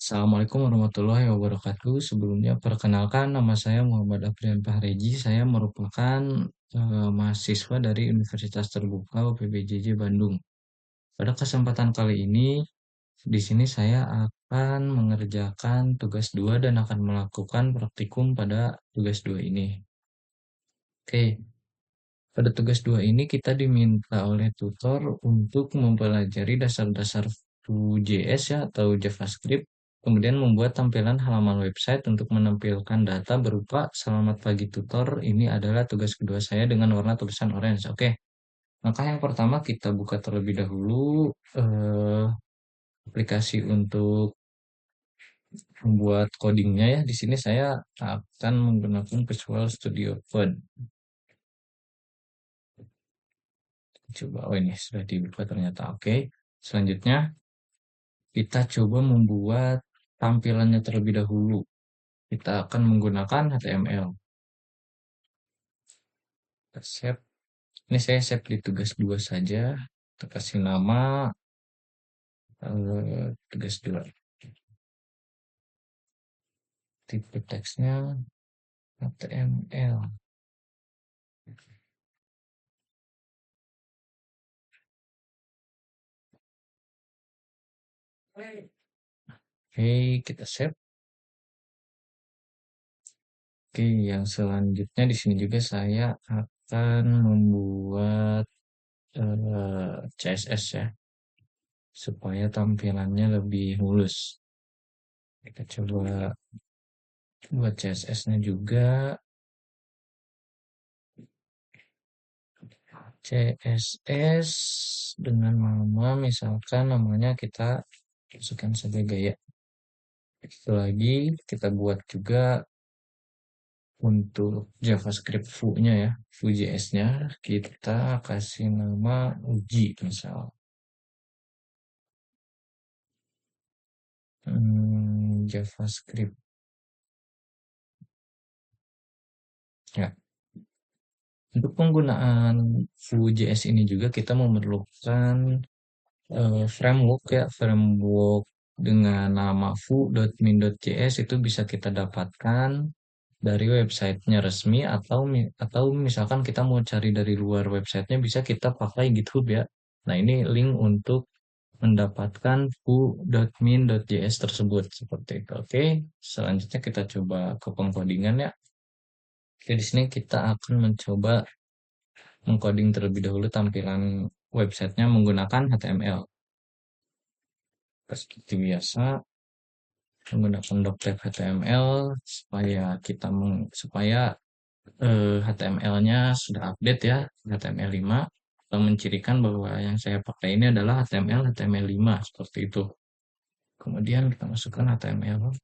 Assalamualaikum warahmatullahi wabarakatuh. Sebelumnya perkenalkan nama saya Muhammad Afrian Fahreji. Saya merupakan mahasiswa dari Universitas Terbuka UPBJJ Bandung. Pada kesempatan kali ini, di sini saya akan mengerjakan tugas 2 dan akan melakukan praktikum pada tugas 2 ini. Oke, pada tugas 2 ini kita diminta oleh tutor untuk mempelajari dasar-dasar Vue.js ya atau JavaScript, kemudian membuat tampilan halaman website untuk menampilkan data berupa "Selamat pagi tutor, ini adalah tugas kedua saya" dengan warna tulisan orange. Oke, maka yang pertama kita buka terlebih dahulu aplikasi untuk membuat codingnya ya. Di sini saya akan menggunakan Visual Studio Code. Coba, oh ini sudah dibuka ternyata. Oke, selanjutnya kita coba membuat tampilannya terlebih dahulu. Kita akan menggunakan HTML. Kita save. Ini saya save di tugas 2 saja. Kita kasih nama tugas 2. Tipe teksnya HTML. Oke, kita save. Oke, yang selanjutnya di sini juga saya akan membuat CSS ya, supaya tampilannya lebih mulus. Kita coba buat CSS-nya juga. CSS dengan nama, misalkan namanya kita masukkan saja gaya. Itu lagi kita buat juga untuk JavaScript Vue-nya ya, Vue.js-nya kita kasih nama uji misal. JavaScript ya. Untuk penggunaan Vue.js ini juga kita memerlukan framework ya, framework dengan nama foo.min.js itu bisa kita dapatkan dari websitenya resmi, atau misalkan kita mau cari dari luar websitenya bisa kita pakai GitHub ya. Nah, ini link untuk mendapatkan foo.min.js tersebut seperti itu. Oke, selanjutnya kita coba ke pengkodingan ya. Oke, di sini kita akan mencoba mengcoding terlebih dahulu tampilan websitenya menggunakan HTML. Seperti biasa, menggunakan doctype HTML supaya HTML-nya sudah update ya, HTML5, atau mencirikan bahwa yang saya pakai ini adalah HTML5 seperti itu. Kemudian kita masukkan HTML.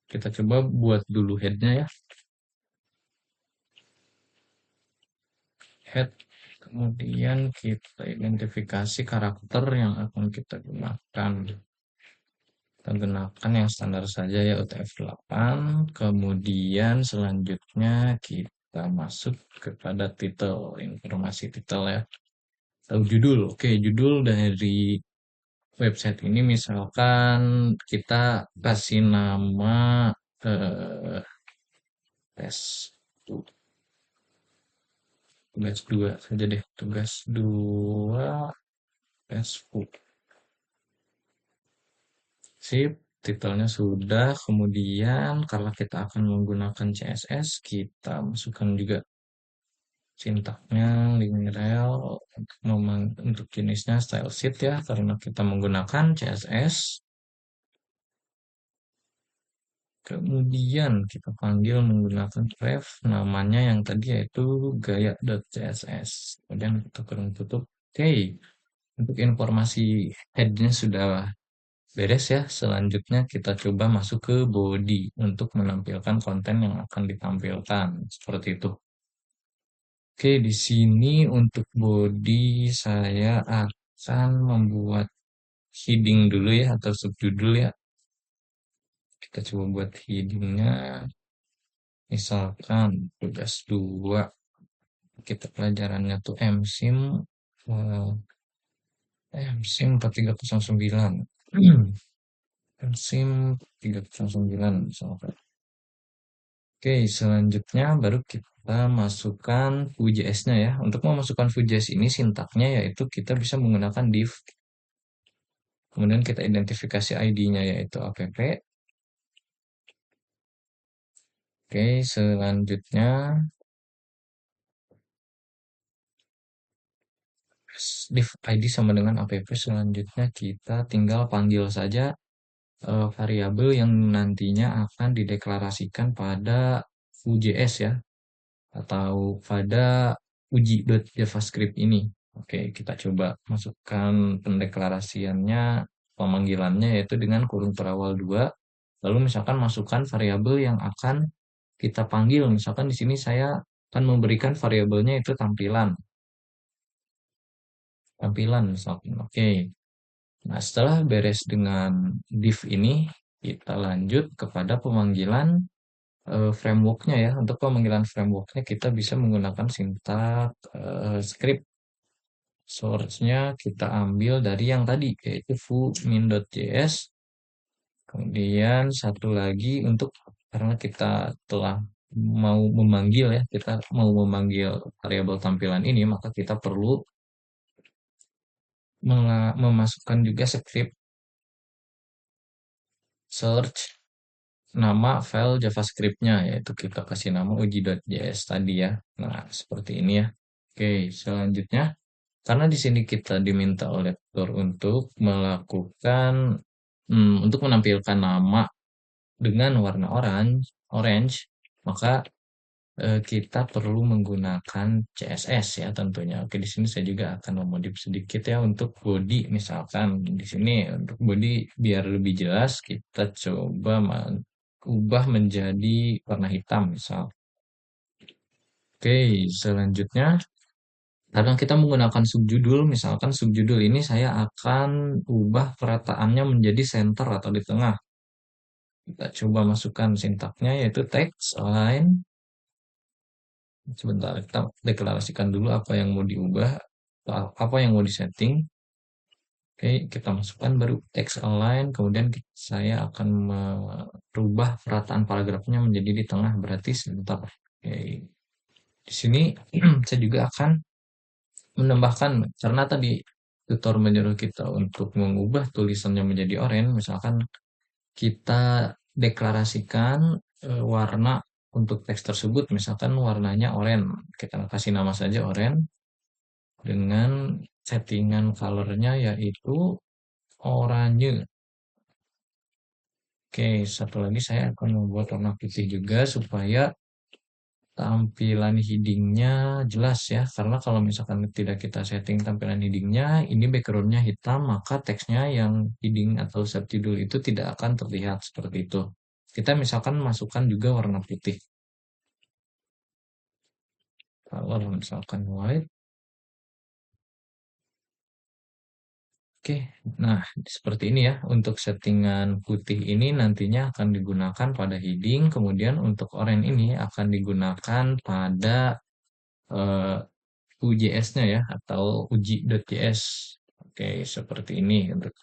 Kita coba buat dulu head-nya ya. Head. Kemudian kita identifikasi karakter yang akan kita gunakan. Kita gunakan yang standar saja ya, UTF-8. Kemudian selanjutnya kita masuk kepada title, informasi title ya. Atau judul. Oke, judul dari website ini misalkan kita kasih nama tes tugas 2 saja deh, tugas 2 Facebook. Sip, titelnya sudah. Kemudian karena kita akan menggunakan CSS, kita masukkan juga sintaknya link-rel, untuk jenisnya style sheet ya, karena kita menggunakan CSS. Kemudian kita panggil menggunakan ref, namanya yang tadi yaitu gaya.css. Kemudian kita kurung tutup. Oke, untuk informasi headnya sudah beres ya. Selanjutnya kita coba masuk ke body untuk menampilkan konten yang akan ditampilkan. Seperti itu. Oke, di sini untuk body saya akan membuat heading dulu ya, atau subjudul ya. Kita coba buat headingnya. Misalkan tugas 2 kita pelajarannya tuh MSIM MSIM 4309. SIM 309 misalkan. Oke, selanjutnya baru kita masukkan Vue.js-nya ya. Untuk memasukkan Vue.js ini sintaknya yaitu kita bisa menggunakan div. Kemudian kita identifikasi ID-nya yaitu app. Oke, selanjutnya div ID sama dengan app. Selanjutnya kita tinggal panggil saja variabel yang nantinya akan dideklarasikan pada Vue.js ya, atau pada uji.javascript ini. Oke, kita coba masukkan pendeklarasiannya, pemanggilannya yaitu dengan kurung terawal 2. Lalu misalkan masukkan variabel yang akan kita panggil. Misalkan di sini saya akan memberikan variabelnya itu tampilan. Tampilan misalkan. Oke. Nah, setelah beres dengan div ini, kita lanjut kepada pemanggilan frameworknya ya. Untuk pemanggilan frameworknya kita bisa menggunakan sintak script. Source-nya kita ambil dari yang tadi, yaitu foo.min.js. Kemudian satu lagi untuk, karena kita telah mau memanggil ya, kita mau memanggil variabel tampilan ini, maka kita perlu memasukkan juga script search nama file JavaScript-nya, yaitu kita kasih nama uji.js tadi ya. Nah, seperti ini ya. Oke, selanjutnya, karena di sini kita diminta oleh tutor untuk melakukan, untuk menampilkan nama dengan warna orange, maka kita perlu menggunakan CSS ya tentunya. Oke, di sini saya juga akan memodif sedikit ya untuk body misalkan. Di sini untuk body biar lebih jelas kita coba ubah menjadi warna hitam misal. Oke, selanjutnya kadang kita menggunakan subjudul, misalkan subjudul ini saya akan ubah perataannya menjadi center atau di tengah. Kita coba masukkan sintaknya yaitu text align. Sebentar, kita deklarasikan dulu apa yang mau diubah, apa yang mau disetting. Oke, kita masukkan baru text align, kemudian saya akan merubah perataan paragrafnya menjadi di tengah, berarti sebentar. Oke, di sini saya juga akan menambahkan, karena tadi tutor menyuruh kita untuk mengubah tulisannya menjadi oranye, misalkan kita deklarasikan warna untuk teks tersebut, misalkan warnanya oranye. Kita kasih nama saja oranye dengan settingan colornya yaitu oranye. Oke, satu lagi saya akan membuat warna putih juga supaya tampilan headingnya jelas ya. Karena kalau misalkan tidak kita setting tampilan headingnya, ini backgroundnya hitam, maka teksnya yang heading atau subjudul itu tidak akan terlihat seperti itu. Kita misalkan masukkan juga warna putih. Color misalkan white. Oke, nah seperti ini ya. Untuk settingan putih ini nantinya akan digunakan pada heading, kemudian untuk oranye ini akan digunakan pada eh, UJS-nya ya, atau uji.js. Oke, seperti ini untuk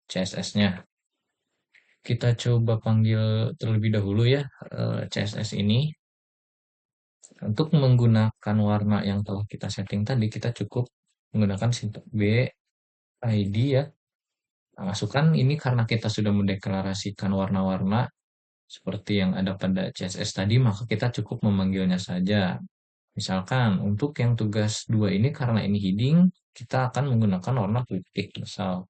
CSS-nya. Kita coba panggil terlebih dahulu ya CSS ini. Untuk menggunakan warna yang telah kita setting tadi, kita cukup menggunakan sintak B, ID ya. Nah, masukkan ini karena kita sudah mendeklarasikan warna-warna seperti yang ada pada CSS tadi, maka kita cukup memanggilnya saja. Misalkan untuk yang tugas 2 ini karena ini heading, kita akan menggunakan warna putih misal.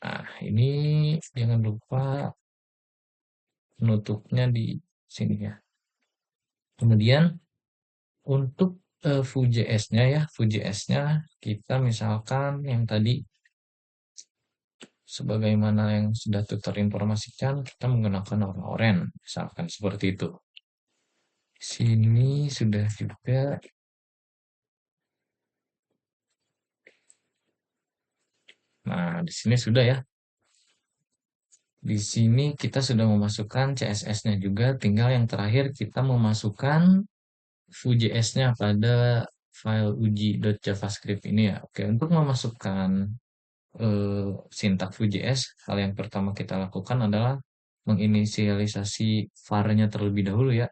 Nah, ini jangan lupa penutupnya di sini ya. Kemudian untuk Vue.js-nya ya, Vue.js-nya kita misalkan yang tadi sebagaimana yang sudah tutor informasikan, kita menggunakan warna oranye, misalkan seperti itu. Sini sudah juga. Nah, di sini sudah ya. Di sini kita sudah memasukkan CSS-nya juga, tinggal yang terakhir kita memasukkan Vue.js-nya pada file uji.javascript ini ya. Oke, untuk memasukkan Sintak Vue.js, hal yang pertama kita lakukan adalah menginisialisasi var-nya terlebih dahulu ya,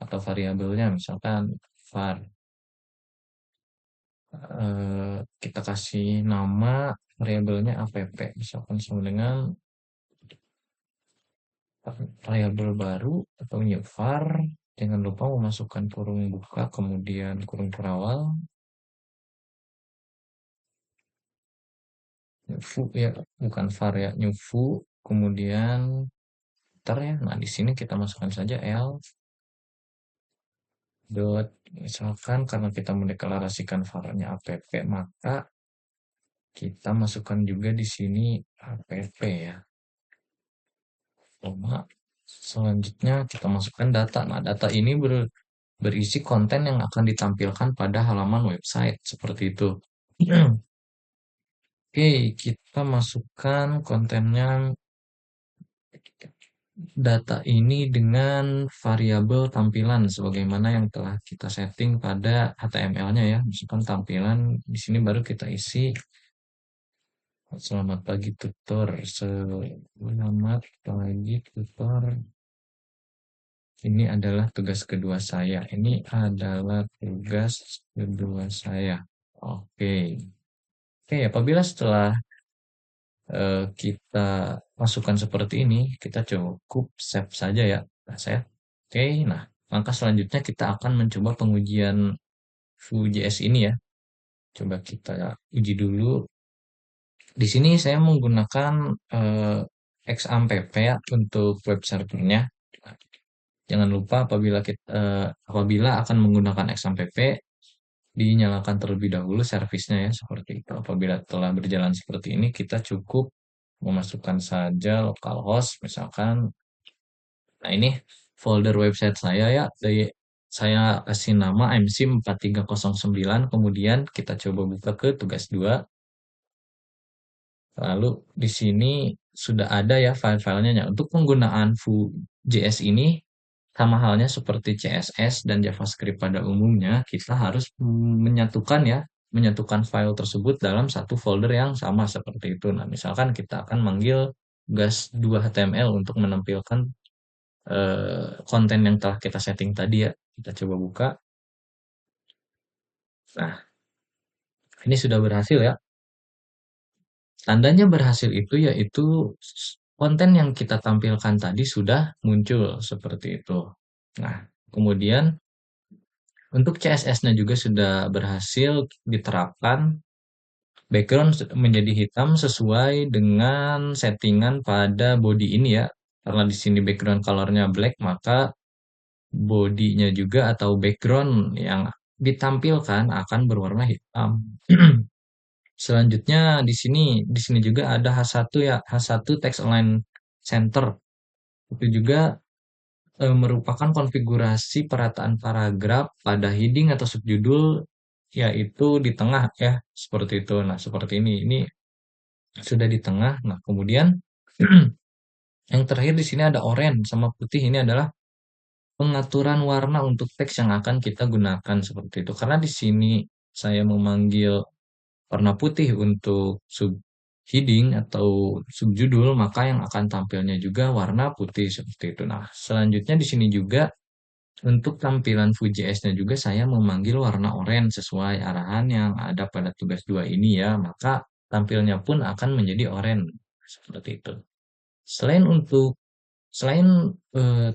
atau variabelnya, misalkan var. Kita kasih nama variabelnya app, misalkan sama dengan variabel baru atau new var. Jangan lupa memasukkan kurung buka, kemudian kurung perawal, new foo ya, bukan var ya, new foo, kemudian enter ya. Nah, di sini kita masukkan saja L dot, misalkan karena kita mendeklarasikan var-nya app, maka kita masukkan juga di sini app ya. Cuma selanjutnya kita masukkan data. Nah, data ini berisi konten yang akan ditampilkan pada halaman website seperti itu. Oke, kita masukkan kontennya, data ini dengan variabel tampilan sebagaimana yang telah kita setting pada HTML-nya ya. Misalkan tampilan di sini baru kita isi selamat pagi tutor. Selamat pagi tutor. Ini adalah tugas kedua saya. Ini adalah tugas kedua saya. Oke. Oke, apabila setelah kita masukkan seperti ini, kita cukup save saja ya. Nah, save. Oke, nah, langkah selanjutnya kita akan mencoba pengujian Vue.js ini ya. Coba kita uji dulu. Di sini saya menggunakan XAMPP ya untuk web servernya. Jangan lupa apabila akan menggunakan XAMPP, dinyalakan terlebih dahulu servisnya ya, seperti itu. Apabila telah berjalan seperti ini, kita cukup memasukkan saja localhost, misalkan. Nah, ini folder website saya ya, saya kasih nama MC4309, kemudian kita coba buka ke tugas 2. Lalu di sini sudah ada ya file-filenya. Nah, untuk penggunaan Vue.js ini sama halnya seperti CSS dan JavaScript pada umumnya, kita harus menyatukan file tersebut dalam satu folder yang sama seperti itu. Nah, misalkan kita akan manggil gas2html untuk menampilkan konten yang telah kita setting tadi ya. Kita coba buka. Nah, ini sudah berhasil ya. Tandanya berhasil itu yaitu konten yang kita tampilkan tadi sudah muncul seperti itu. Nah, kemudian untuk CSS-nya juga sudah berhasil diterapkan. Background menjadi hitam sesuai dengan settingan pada body ini ya. Karena di sini background colornya black, maka bodinya juga atau background yang ditampilkan akan berwarna hitam. Selanjutnya di sini juga ada H1 ya, H1 text align center. Itu juga merupakan konfigurasi perataan paragraf pada heading atau subjudul, yaitu di tengah ya, seperti itu. Nah, seperti ini. Ini sudah di tengah. Nah, kemudian yang terakhir di sini ada oranye sama putih. Ini adalah pengaturan warna untuk teks yang akan kita gunakan seperti itu. Karena di sini saya memanggil warna putih untuk subheading atau subjudul, maka yang akan tampilnya juga warna putih seperti itu. Nah, selanjutnya di sini juga untuk tampilan Vue.js-nya juga saya memanggil warna oranye sesuai arahan yang ada pada tugas 2 ini ya, maka tampilnya pun akan menjadi oranye seperti itu. Selain untuk Selain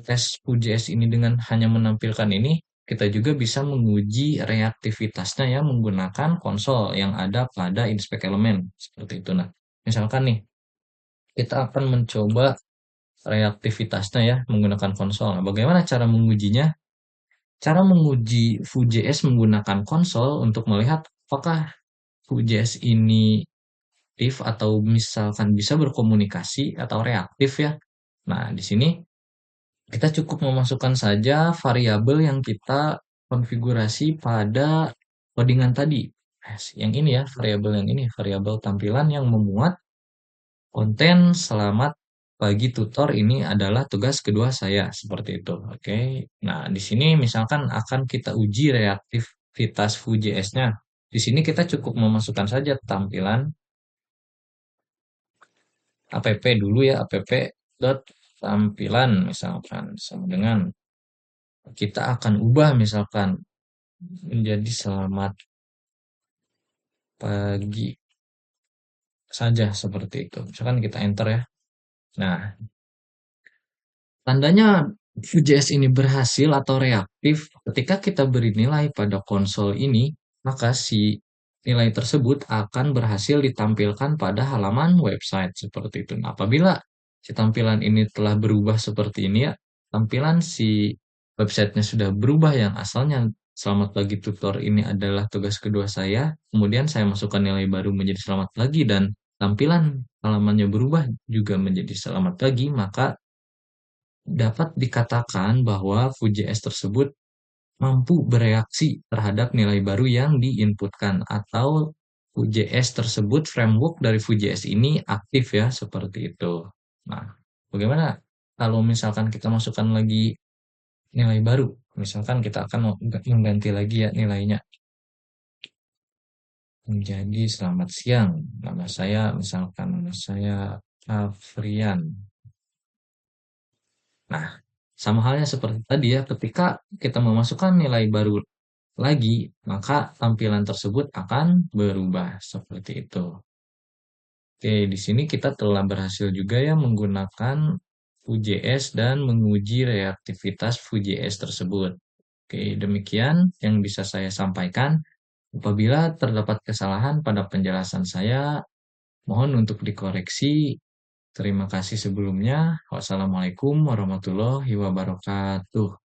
tes Vue.js ini dengan hanya menampilkan ini, kita juga bisa menguji reaktivitasnya ya menggunakan konsol yang ada pada inspect element seperti itu. Nah, misalkan nih kita akan mencoba reaktivitasnya ya menggunakan konsol. Nah, bagaimana cara mengujinya? Cara menguji Vue.js menggunakan konsol untuk melihat apakah Vue.js ini aktif atau misalkan bisa berkomunikasi atau reaktif ya. Nah, di sini kita cukup memasukkan saja variabel yang kita konfigurasi pada codingan tadi. Yang ini ya, variabel tampilan yang memuat konten selamat pagi tutor, ini adalah tugas kedua saya seperti itu. Oke. Nah, di sini misalkan akan kita uji reaktivitas Vue.js-nya. Di sini kita cukup memasukkan saja tampilan app dulu ya, app dot tampilan misalkan sama dengan kita akan ubah misalkan menjadi selamat pagi saja seperti itu. Misalkan kita enter ya. Nah, tandanya Vue.js ini berhasil atau reaktif ketika kita beri nilai pada konsol ini, maka si nilai tersebut akan berhasil ditampilkan pada halaman website seperti itu. Nah, apabila si tampilan ini telah berubah seperti ini ya, tampilan si websitenya sudah berubah yang asalnya selamat pagi tutor ini adalah tugas kedua saya, kemudian saya masukkan nilai baru menjadi selamat pagi dan tampilan halamannya berubah juga menjadi selamat pagi, maka dapat dikatakan bahwa Vue.js tersebut mampu bereaksi terhadap nilai baru yang diinputkan atau Vue.js tersebut, framework dari Vue.js ini aktif ya, seperti itu. Nah, bagaimana kalau misalkan kita masukkan lagi nilai baru? Misalkan kita akan mengganti lagi ya nilainya menjadi selamat siang. Nama saya misalkan nama saya Afrian. Nah, sama halnya seperti tadi ya, ketika kita memasukkan nilai baru lagi, maka tampilan tersebut akan berubah seperti itu. Oke, di sini kita telah berhasil juga ya menggunakan Vue.js dan menguji reaktivitas Vue.js tersebut. Oke, demikian yang bisa saya sampaikan. Apabila terdapat kesalahan pada penjelasan saya, mohon untuk dikoreksi. Terima kasih sebelumnya. Wassalamualaikum warahmatullahi wabarakatuh.